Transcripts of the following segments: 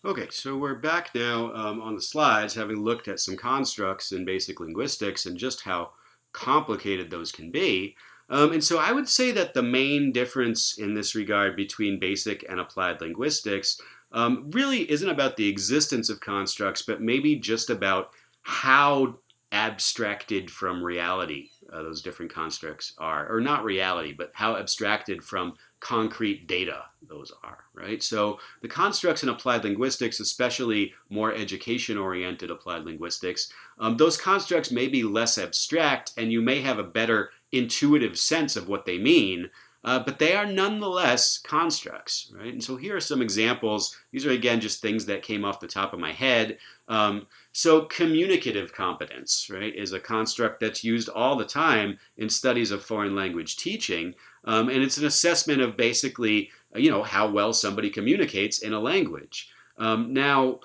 Okay, so we're back now on the slides, having looked at some constructs in basic linguistics and just how complicated those can be. And so I would say that the main difference in this regard between basic and applied linguistics really isn't about the existence of constructs, but maybe just about how abstracted from reality those different constructs are. Or not reality, but how abstracted from concrete data those are, right? So the constructs in applied linguistics, especially more education-oriented applied linguistics, those constructs may be less abstract and you may have a better intuitive sense of what they mean, but they are nonetheless constructs, right? And so here are some examples. These are, again, just things that came off the top of my head. So communicative competence, right, is a construct that's used all the time in studies of foreign language teaching. And it's an assessment of basically, how well somebody communicates in a language. Now,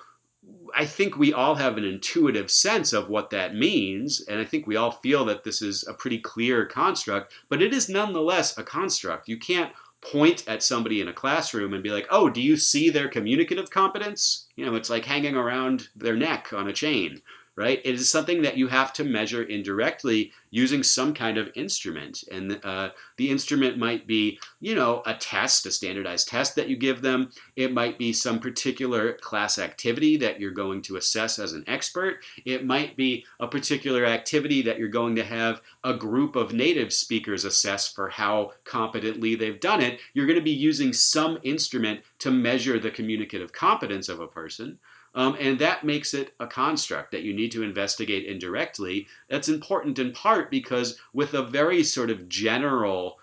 I think we all have an intuitive sense of what that means, and I think we all feel that this is a pretty clear construct, but it is nonetheless a construct. You can't point at somebody in a classroom and be like, oh, do you see their communicative competence? It's like hanging around their neck on a chain, right? It is something that you have to measure indirectly using some kind of instrument. And the instrument might be, a test, a standardized test that you give them. It might be some particular class activity that you're going to assess as an expert. It might be a particular activity that you're going to have a group of native speakers assess for how competently they've done it. You're going to be using some instrument to measure the communicative competence of a person. And that makes it a construct that you need to investigate indirectly. That's important in part because with a very sort of general,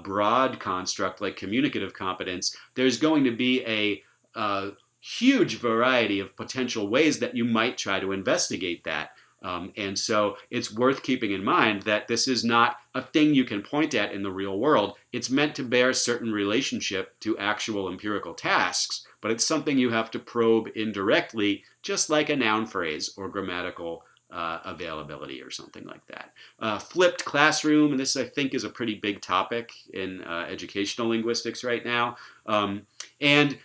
broad construct like communicative competence, there's going to be a huge variety of potential ways that you might try to investigate that. And so it's worth keeping in mind that this is not a thing you can point at in the real world. It's meant to bear a certain relationship to actual empirical tasks, but it's something you have to probe indirectly, just like a noun phrase or grammatical availability or something like that. Flipped classroom, and this I think is a pretty big topic in educational linguistics right now. And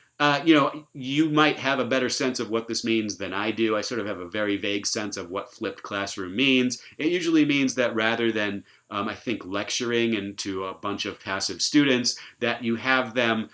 you might have a better sense of what this means than I do. I sort of have a very vague sense of what flipped classroom means. It usually means that rather than, I think, lecturing into a bunch of passive students, that you have them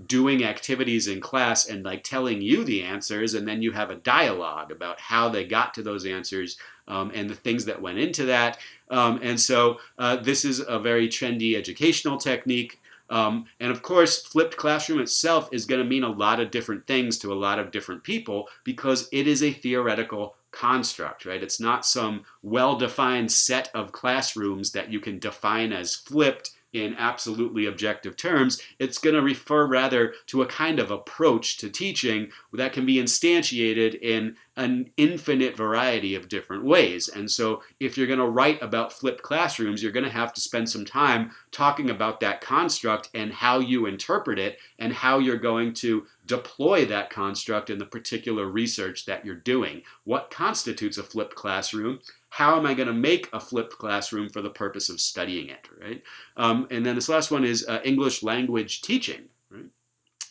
doing activities in class and like telling you the answers, and then you have a dialogue about how they got to those answers and the things that went into that. And so this is a very trendy educational technique. And of course, flipped classroom itself is going to mean a lot of different things to a lot of different people because it is a theoretical construct, right? It's not some well-defined set of classrooms that you can define as flipped in absolutely objective terms. It's going to refer rather to a kind of approach to teaching that can be instantiated in an infinite variety of different ways. And so if you're going to write about flipped classrooms, you're going to have to spend some time talking about that construct and how you interpret it and how you're going to deploy that construct in the particular research that you're doing. What constitutes a flipped classroom? How am I going to make a flipped classroom for the purpose of studying it, right? And then this last one is English language teaching, right?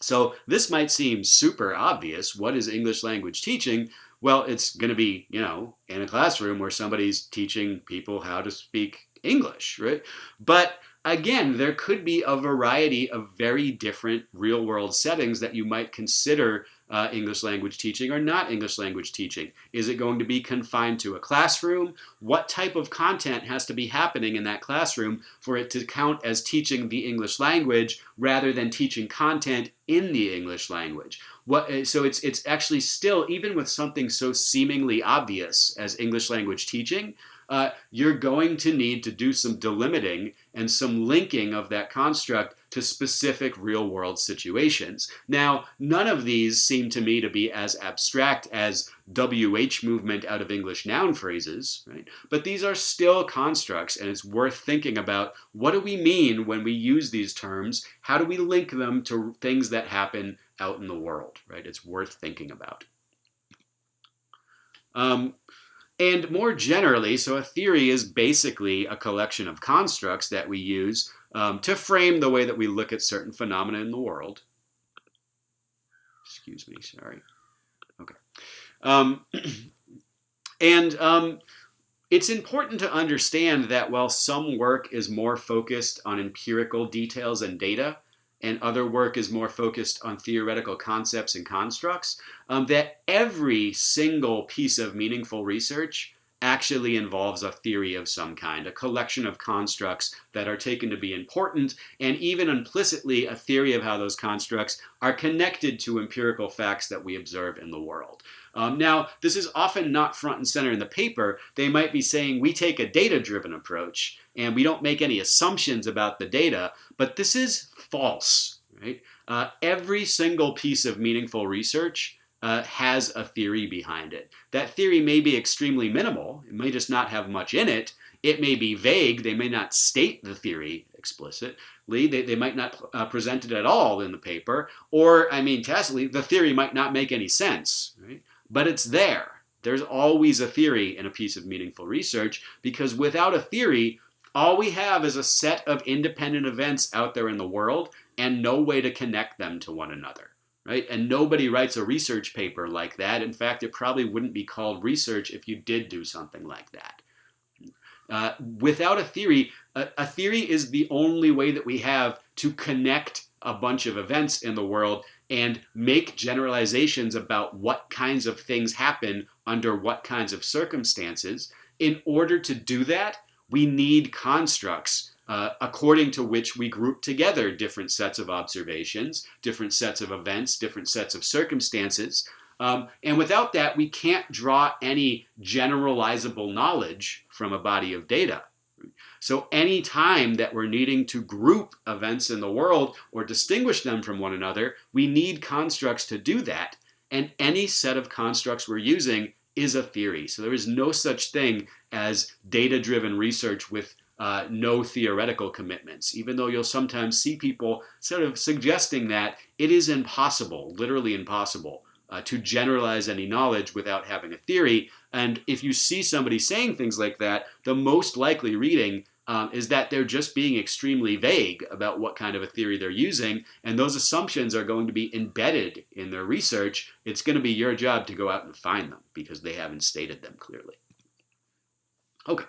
So this might seem super obvious. What is English language teaching? Well, it's going to be, in a classroom where somebody's teaching people how to speak English, right? But again, there could be a variety of very different real-world settings that you might consider English language teaching or not English language teaching. Is it going to be confined to a classroom? What type of content has to be happening in that classroom for it to count as teaching the English language rather than teaching content in the English language? So it's actually still, even with something so seemingly obvious as English language teaching, you're going to need to do some delimiting and some linking of that construct to specific real-world situations. Now, none of these seem to me to be as abstract as WH movement out of English noun phrases, right? But these are still constructs, and it's worth thinking about what do we mean when we use these terms? How do we link them to things that happen out in the world, right? It's worth thinking about. And more generally, so a theory is basically a collection of constructs that we use to frame the way that we look at certain phenomena in the world. Excuse me, sorry. Okay. Um, and it's important to understand that while some work is more focused on empirical details and data, and other work is more focused on theoretical concepts and constructs, that every single piece of meaningful research actually involves a theory of some kind, a collection of constructs that are taken to be important, and even implicitly a theory of how those constructs are connected to empirical facts that we observe in the world. Now, this is often not front and center in the paper. They might be saying we take a data-driven approach and we don't make any assumptions about the data, but this is false, right? Every single piece of meaningful research has a theory behind it. That theory may be extremely minimal. It may just not have much in it. It may be vague. They may not state the theory explicitly. They might not present it at all in the paper. Or, I mean, tacitly, the theory might not make any sense, right? But it's there. There's always a theory in a piece of meaningful research, because without a theory, all we have is a set of independent events out there in the world and no way to connect them to one another, right? And nobody writes a research paper like that. In fact, it probably wouldn't be called research if you did do something like that. Without a theory is the only way that we have to connect a bunch of events in the world and make generalizations about what kinds of things happen under what kinds of circumstances. In order to do that, we need constructs according to which we group together different sets of observations, different sets of events, different sets of circumstances. And without that, we can't draw any generalizable knowledge from a body of data. So any time that we're needing to group events in the world or distinguish them from one another, we need constructs to do that. And any set of constructs we're using is a theory. So there is no such thing as data-driven research with no theoretical commitments, even though you'll sometimes see people sort of suggesting that it is impossible, literally impossible, to generalize any knowledge without having a theory. And if you see somebody saying things like that, the most likely reading is that they're just being extremely vague about what kind of a theory they're using, and those assumptions are going to be embedded in their research. It's going to be your job to go out and find them because they haven't stated them clearly. Okay.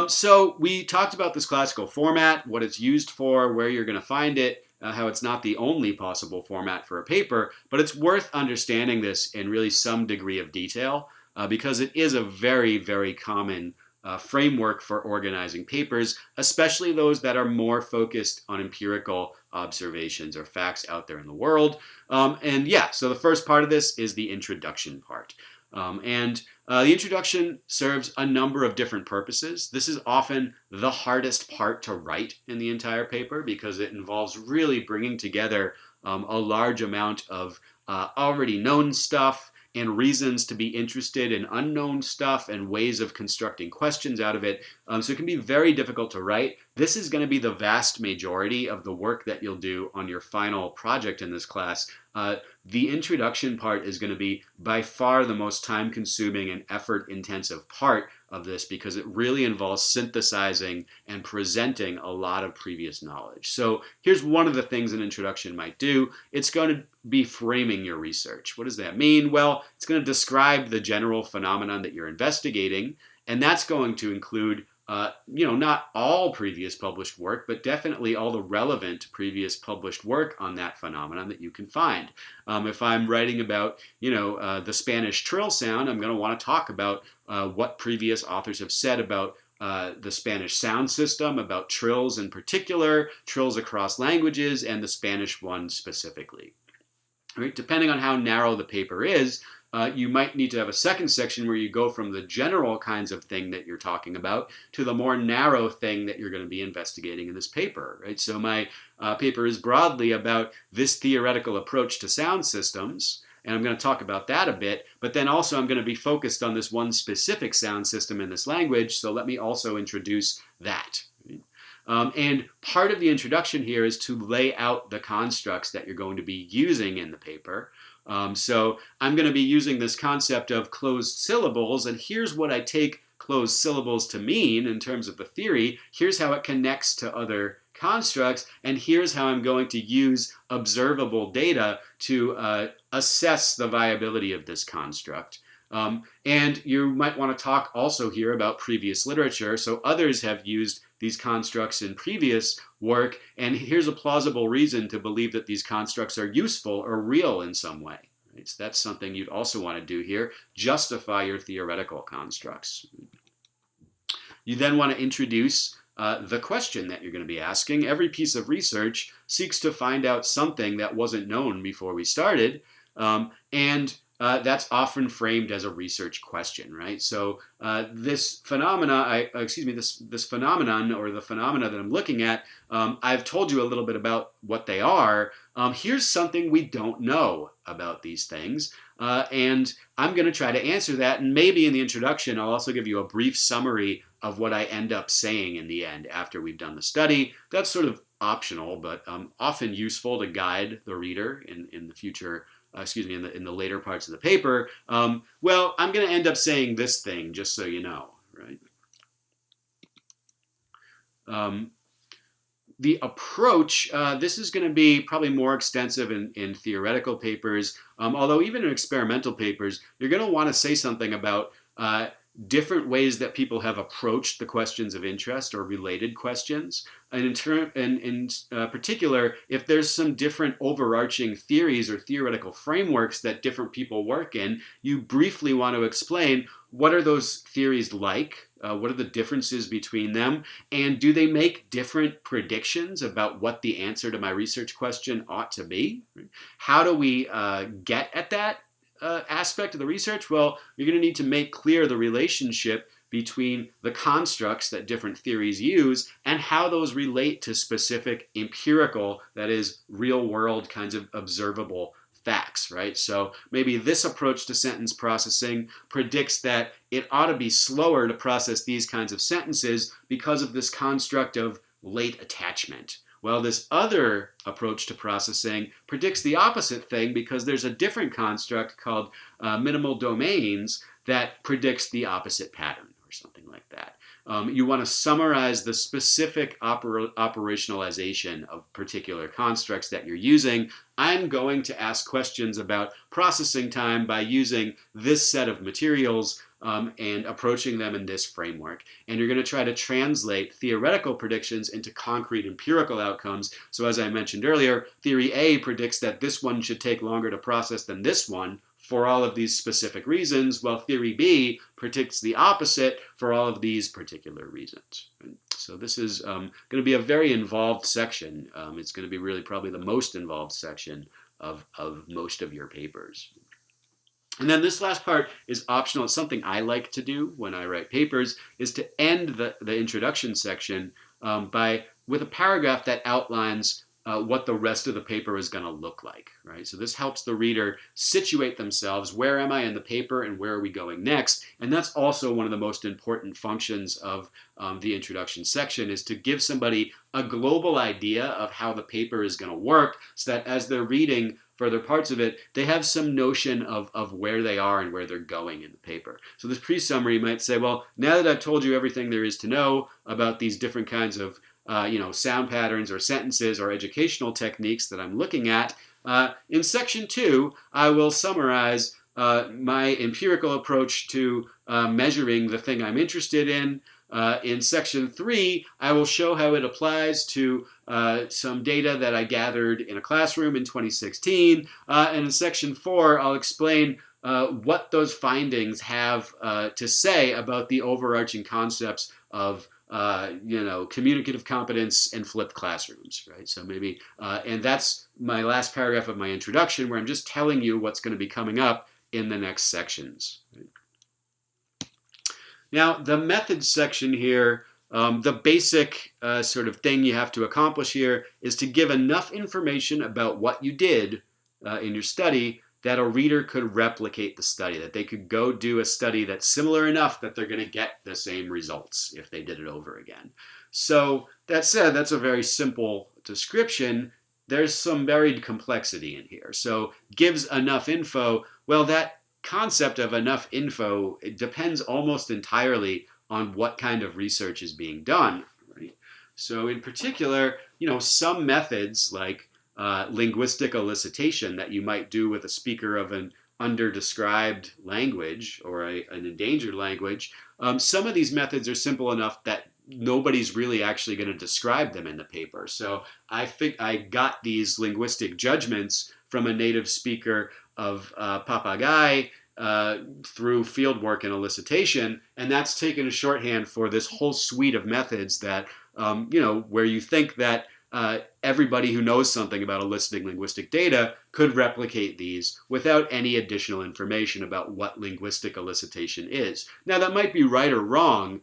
So we talked about this classical format, what it's used for, where you're going to find it, how it's not the only possible format for a paper, but it's worth understanding this in really some degree of detail because it is a very, very common framework for organizing papers, especially those that are more focused on empirical observations or facts out there in the world. And yeah, so the first part of this is the introduction part. The introduction serves a number of different purposes. This is often the hardest part to write in the entire paper because it involves really bringing together a large amount of already known stuff and reasons to be interested in unknown stuff and ways of constructing questions out of it. So it can be very difficult to write. This is going to be the vast majority of the work that you'll do on your final project in this class. The introduction part is going to be by far the most time-consuming and effort-intensive part of this because it really involves synthesizing and presenting a lot of previous knowledge. So here's one of the things an introduction might do. It's going to be framing your research. What does that mean? Well, it's going to describe the general phenomenon that you're investigating, and that's going to include not all previous published work, but definitely all the relevant previous published work on that phenomenon that you can find. If I'm writing about, the Spanish trill sound, I'm going to want to talk about what previous authors have said about the Spanish sound system, about trills in particular, trills across languages, and the Spanish one specifically. Right? Depending on how narrow the paper is, you might need to have a second section where you go from the general kinds of thing that you're talking about to the more narrow thing that you're going to be investigating in this paper. Right? So my paper is broadly about this theoretical approach to sound systems, and I'm going to talk about that a bit, but then also I'm going to be focused on this one specific sound system in this language, so let me also introduce that. And part of the introduction here is to lay out the constructs that you're going to be using in the paper. So I'm going to be using this concept of closed syllables, and here's what I take closed syllables to mean in terms of the theory. Here's how it connects to other constructs, and here's how I'm going to use observable data to assess the viability of this construct. And you might want to talk also here about previous literature. So others have used these constructs in previous work, and here's a plausible reason to believe that these constructs are useful or real in some way. Right? So that's something you'd also want to do here. Justify your theoretical constructs. You then want to introduce the question that you're going to be asking. Every piece of research seeks to find out something that wasn't known before we started, and that's often framed as a research question, right? So this phenomenon, this phenomenon or the phenomena that I'm looking at, I've told you a little bit about what they are. Here's something we don't know about these things, and I'm going to try to answer that. And maybe in the introduction, I'll also give you a brief summary of what I end up saying in the end after we've done the study. That's sort of optional, but often useful to guide the reader in the future. In the later parts of the paper. Well, I'm going to end up saying this thing, just so you know, right? The approach, this is going to be probably more extensive in theoretical papers, although even in experimental papers, you're going to want to say something about different ways that people have approached the questions of interest or related questions. And in particular, if there's some different overarching theories or theoretical frameworks that different people work in, you briefly want to explain what are those theories like, what are the differences between them, and do they make different predictions about what the answer to my research question ought to be? How do we get at that aspect of the research? Well, you're going to need to make clear the relationship between the constructs that different theories use and how those relate to specific empirical, that is, real world kinds of observable facts, right? So maybe this approach to sentence processing predicts that it ought to be slower to process these kinds of sentences because of this construct of late attachment. Well, this other approach to processing predicts the opposite thing because there's a different construct called minimal domains that predicts the opposite pattern or something like that. You want to summarize the specific operationalization of particular constructs that you're using. I'm going to ask questions about processing time by using this set of materials and approaching them in this framework. And you're going to try to translate theoretical predictions into concrete empirical outcomes. So as I mentioned earlier, theory A predicts that this one should take longer to process than this one for all of these specific reasons, while theory B predicts the opposite for all of these particular reasons. So this is going to be a very involved section. It's going to be really probably the most involved section of most of your papers. And then this last part is optional. It's something I like to do when I write papers, is to end the introduction section with a paragraph that outlines what the rest of the paper is going to look like, right? So this helps the reader situate themselves. Where am I in the paper and where are we going next? And that's also one of the most important functions of the introduction section, is to give somebody a global idea of how the paper is going to work so that as they're reading further parts of it, they have some notion of where they are and where they're going in the paper. So this pre-summary might say, well, now that I've told you everything there is to know about these different kinds of sound patterns or sentences or educational techniques that I'm looking at, in section 2, I will summarize my empirical approach to measuring the thing I'm interested in. In section 3, I will show how it applies to some data that I gathered in a classroom in 2016. And in section 4, I'll explain what those findings have to say about the overarching concepts of communicative competence and flipped classrooms, right? So maybe, and that's my last paragraph of my introduction, where I'm just telling you what's going to be coming up in the next sections. Right? Now, the methods section here, the basic sort of thing you have to accomplish here is to give enough information about what you did in your study that a reader could replicate the study, that they could go do a study that's similar enough that they're going to get the same results if they did it over again. So that said, that's a very simple description. There's some buried complexity in here. So gives enough info. Well, that concept of enough info, it depends almost entirely on what kind of research is being done. Right? So in particular, some methods like linguistic elicitation that you might do with a speaker of an underdescribed language or an endangered language, some of these methods are simple enough that nobody's really actually going to describe them in the paper. So I got these linguistic judgments from a native speaker of Papagai through fieldwork and elicitation, and that's taken a shorthand for this whole suite of methods that where you think that everybody who knows something about eliciting linguistic data could replicate these without any additional information about what linguistic elicitation is. Now, that might be right or wrong,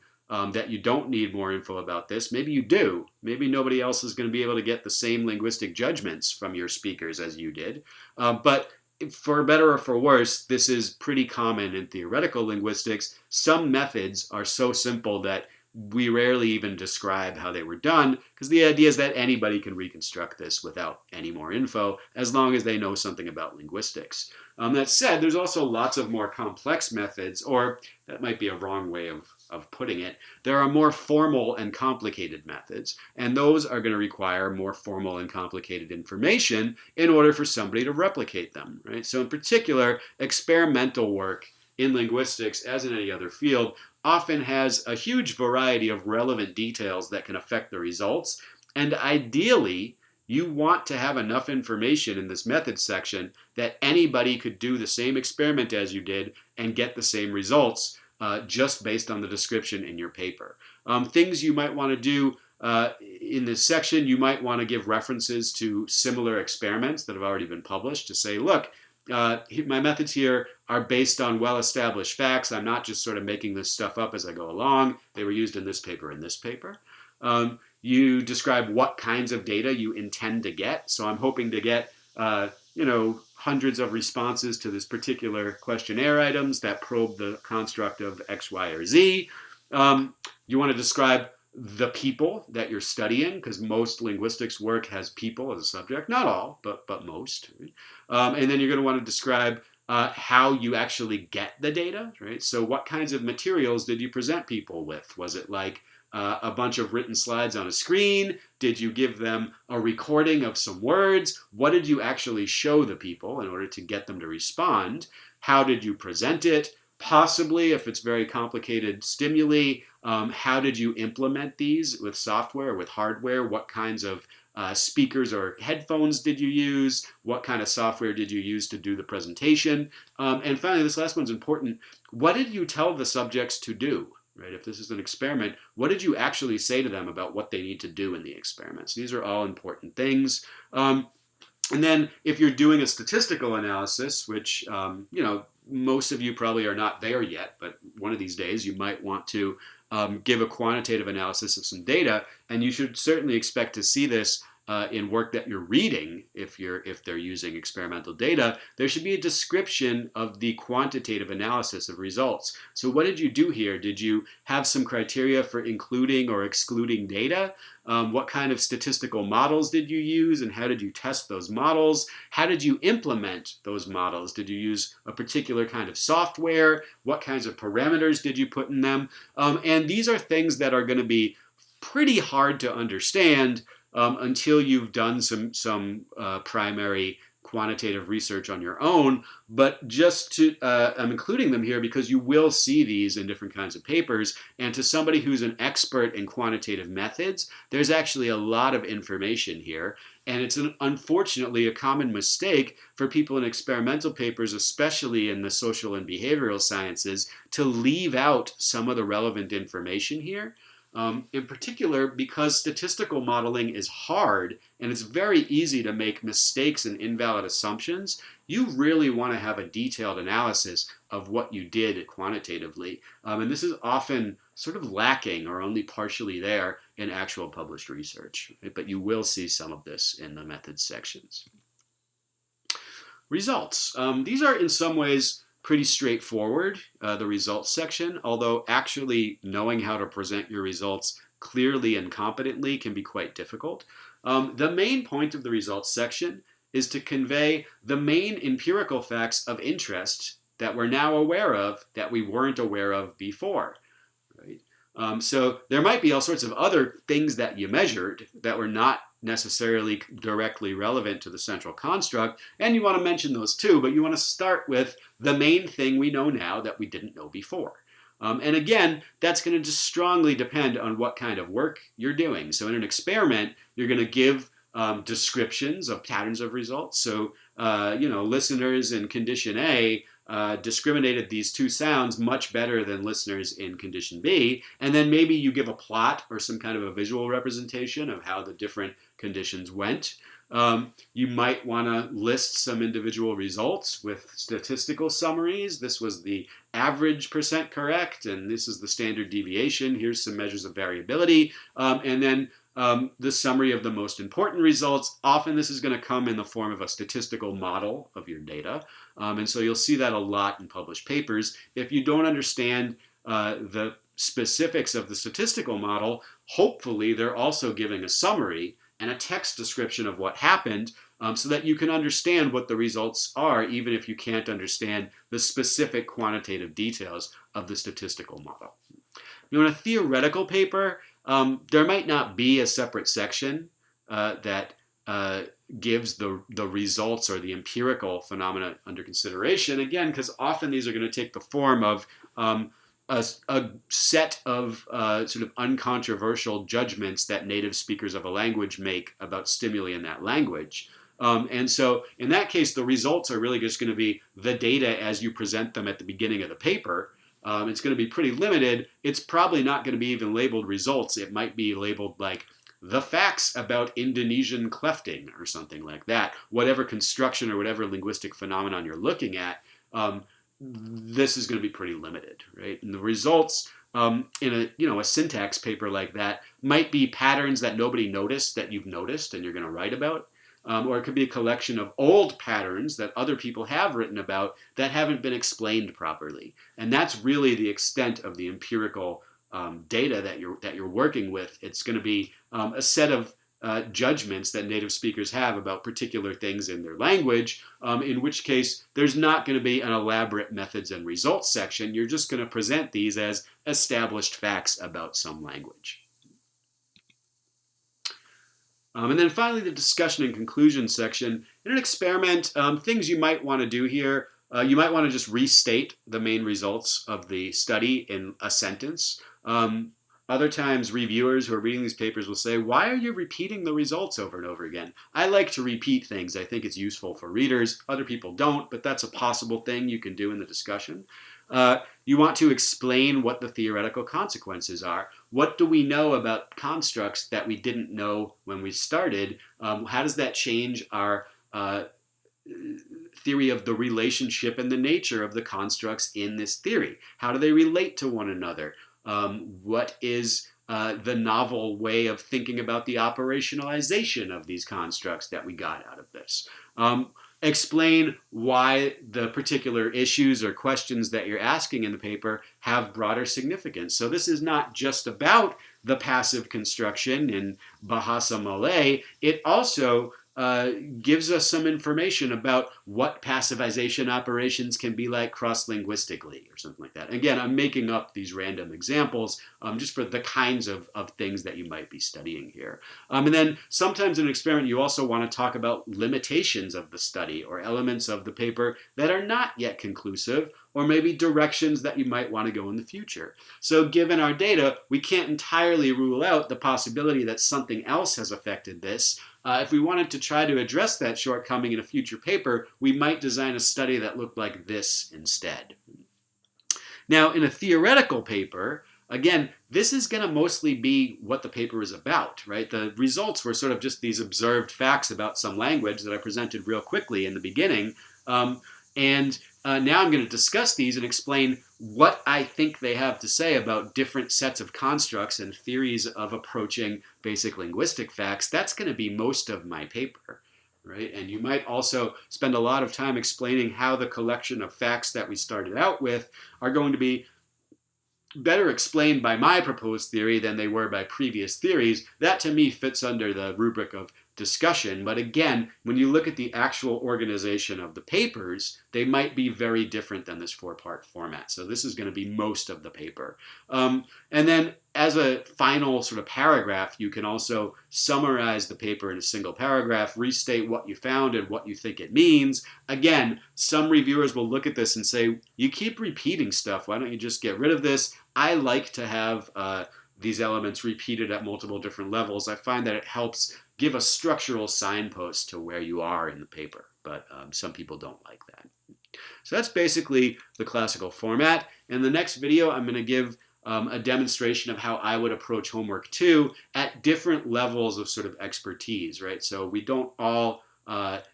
that you don't need more info about this. Maybe you do. Maybe nobody else is going to be able to get the same linguistic judgments from your speakers as you did. But for better or for worse, this is pretty common in theoretical linguistics. Some methods are so simple that we rarely even describe how they were done, because the idea is that anybody can reconstruct this without any more info, as long as they know something about linguistics. That said, there's also lots of more complex methods, or that might be a wrong way of putting it. There are more formal and complicated methods, and those are going to require more formal and complicated information in order for somebody to replicate them, right? So in particular, experimental work in linguistics, as in any other field, often has a huge variety of relevant details that can affect the results. And ideally, you want to have enough information in this methods section that anybody could do the same experiment as you did and get the same results just based on the description in your paper. Things you might want to do in this section, you might want to give references to similar experiments that have already been published to say, look, my methods here are based on well-established facts. I'm not just sort of making this stuff up as I go along. They were used in this paper and this paper. You describe what kinds of data you intend to get. So I'm hoping to get, hundreds of responses to this particular questionnaire items that probe the construct of X, Y, or Z. You want to describe the people that you're studying, because most linguistics work has people as a subject. Not all, but most. Right? And then you're going to want to describe how you actually get the data, right? So what kinds of materials did you present people with? Was it like a bunch of written slides on a screen? Did you give them a recording of some words? What did you actually show the people in order to get them to respond? How did you present it? Possibly, if it's very complicated stimuli, how did you implement these with software or with hardware? What kinds of speakers or headphones did you use? What kind of software did you use to do the presentation? And finally, this last one's important. What did you tell the subjects to do? Right? If this is an experiment, what did you actually say to them about what they need to do in the experiments? These are all important things. And then if you're doing a statistical analysis, which, most of you probably are not there yet, but one of these days you might want to give a quantitative analysis of some data, and you should certainly expect to see this in work that you're reading. If they're using experimental data, there should be a description of the quantitative analysis of results. So what did you do here? Did you have some criteria for including or excluding data? What kind of statistical models did you use, and how did you test those models? How did you implement those models? Did you use a particular kind of software? What kinds of parameters did you put in them? And these are things that are going to be pretty hard to understand until you've done some primary quantitative research on your own. But just to, I'm including them here because you will see these in different kinds of papers. And to somebody who's an expert in quantitative methods, there's actually a lot of information here. And it's unfortunately a common mistake for people in experimental papers, especially in the social and behavioral sciences, to leave out some of the relevant information here. In particular, because statistical modeling is hard and it's very easy to make mistakes and invalid assumptions, you really want to have a detailed analysis of what you did quantitatively. And this is often sort of lacking or only partially there in actual published research. Right? But you will see some of this in the methods sections. Results. These are in some ways pretty straightforward, the results section, although actually knowing how to present your results clearly and competently can be quite difficult. The main point of the results section is to convey the main empirical facts of interest that we're now aware of that we weren't aware of before. Right? So there might be all sorts of other things that you measured that were not necessarily directly relevant to the central construct, and you want to mention those too, but you want to start with the main thing we know now that we didn't know before. And again, that's going to just strongly depend on what kind of work you're doing. So in an experiment, you're going to give descriptions of patterns of results. So, listeners in condition A discriminated these two sounds much better than listeners in condition B. And then maybe you give a plot or some kind of a visual representation of how the different conditions went. You might want to list some individual results with statistical summaries. This was the average percent correct, and this is the standard deviation. Here's some measures of variability. And then the summary of the most important results. Often this is going to come in the form of a statistical model of your data. And so you'll see that a lot in published papers. If you don't understand the specifics of the statistical model, hopefully they're also giving a summary and a text description of what happened so that you can understand what the results are, even if you can't understand the specific quantitative details of the statistical model. In a theoretical paper, there might not be a separate section that gives the results or the empirical phenomena under consideration. Again, because often these are going to take the form of a set of sort of uncontroversial judgments that native speakers of a language make about stimuli in that language. And so in that case, the results are really just going to be the data as you present them at the beginning of the paper. It's going to be pretty limited. It's probably not going to be even labeled results. It might be labeled like the facts about Indonesian clefting or something like that. Whatever construction or whatever linguistic phenomenon you're looking at, this is going to be pretty limited, right? And the results in a syntax paper like that might be patterns that nobody noticed that you've noticed and you're going to write about. Or it could be a collection of old patterns that other people have written about that haven't been explained properly. And that's really the extent of the empirical data that you're working with. It's going to be a set of judgments that native speakers have about particular things in their language, in which case there's not going to be an elaborate methods and results section. You're just going to present these as established facts about some language. And then finally, the discussion and conclusion section. In an experiment, things you might want to do here, you might want to just restate the main results of the study in a sentence. Other times, reviewers who are reading these papers will say, why are you repeating the results over and over again? I like to repeat things. I think it's useful for readers. Other people don't, but that's a possible thing you can do in the discussion. You want to explain what the theoretical consequences are. What do we know about constructs that we didn't know when we started? How does that change our theory of the relationship and the nature of the constructs in this theory? How do they relate to one another? What is the novel way of thinking about the operationalization of these constructs that we got out of this? Explain why the particular issues or questions that you're asking in the paper have broader significance. So this is not just about the passive construction in Bahasa Malay. It also gives us some information about what passivization operations can be like cross-linguistically or something like that. Again, I'm making up these random examples just for the kinds of things that you might be studying here. And then sometimes in an experiment, you also want to talk about limitations of the study or elements of the paper that are not yet conclusive, or maybe directions that you might want to go in the future. So given our data, we can't entirely rule out the possibility that something else has affected this. If we wanted to try to address that shortcoming in a future paper, we might design a study that looked like this instead. Now, in a theoretical paper, again, this is going to mostly be what the paper is about, right? The results were sort of just these observed facts about some language that I presented real quickly in the beginning. Now I'm going to discuss these and explain what I think they have to say about different sets of constructs and theories of approaching basic linguistic facts. That's going to be most of my paper, right? And you might also spend a lot of time explaining how the collection of facts that we started out with are going to be better explained by my proposed theory than they were by previous theories. That to me fits under the rubric of discussion. But again, when you look at the actual organization of the papers, they might be very different than this 4-part format. So this is going to be most of the paper. And then as a final sort of paragraph, you can also summarize the paper in a single paragraph, restate what you found and what you think it means. Again, some reviewers will look at this and say, you keep repeating stuff. Why don't you just get rid of this? I like to have these elements repeated at multiple different levels. I find that it helps give a structural signpost to where you are in the paper, but some people don't like that. So that's basically the classical format. In the next video, I'm going to give a demonstration of how I would approach homework 2 at different levels of sort of expertise, right? So we don't all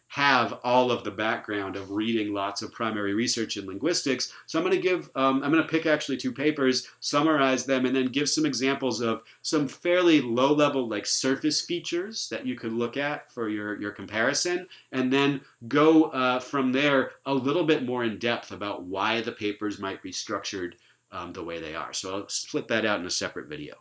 have all of the background of reading lots of primary research in linguistics. So I'm going to pick actually 2 papers, summarize them, and then give some examples of some fairly low-level like surface features that you could look at for your comparison, and then go from there a little bit more in depth about why the papers might be structured the way they are. So I'll split that out in a separate video.